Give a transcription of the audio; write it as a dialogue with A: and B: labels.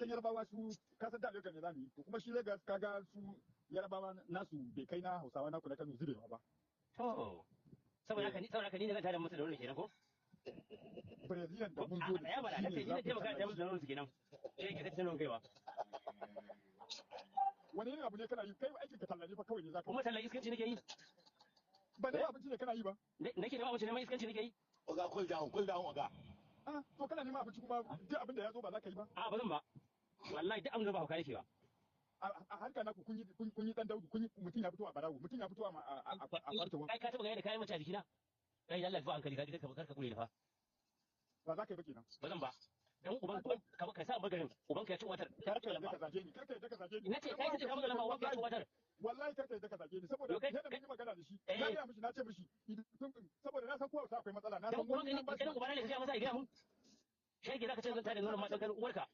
A: san Yarbawa su ka san da lokacin da zamu yi to kuma shi Lagos kaga su Yarbawa nasu bai kai na Hausawa na kula Kano zubewa ba
B: to saboda haka ni ne zan tada musu da wani kenan ko
A: Brazilian da mun zo
B: da ya bara nake ni ne taimaka da musu da wani kenan sai ke tattauna kaiwa
A: wani irin abu ne kana yi kai aikin ka tallace fa kawai ne zaka
B: kuma tallan iskanci nake yi
A: ba da abinci ne kana yi ba
B: nake da abinci ne mai iskanci nake yi
C: oga cool down oga
A: to kana neman abinci kuma duk abin da ya zo ba za ka yi ba
B: ba zan ba wallahi duk abin da ba hauka yake ba
A: a harka naku kun yi dan daudu kun yi mutum ya fito a barawo mutum ya fito a fartawa
B: kai ka taba gaya da kayan mace a jikina kai Allah ya fa hankali ka kure ni fa
A: ba za ka yi ba kenan
B: ba zan ba dan uban ka sa bagarin uban ka ya ci watar
A: karka da ka zage ni
B: nace kai kace ka buga lamba uban ka ya ci watar
A: wallahi karka da ka zage ni saboda yadda mun yi magana da shi na ga mishi na ce mishi saboda na san kowa akwai matsala na san
B: uban ka ne ka ga mun sai ga mun shege zaka ce zan tada nuna matan kan uwarka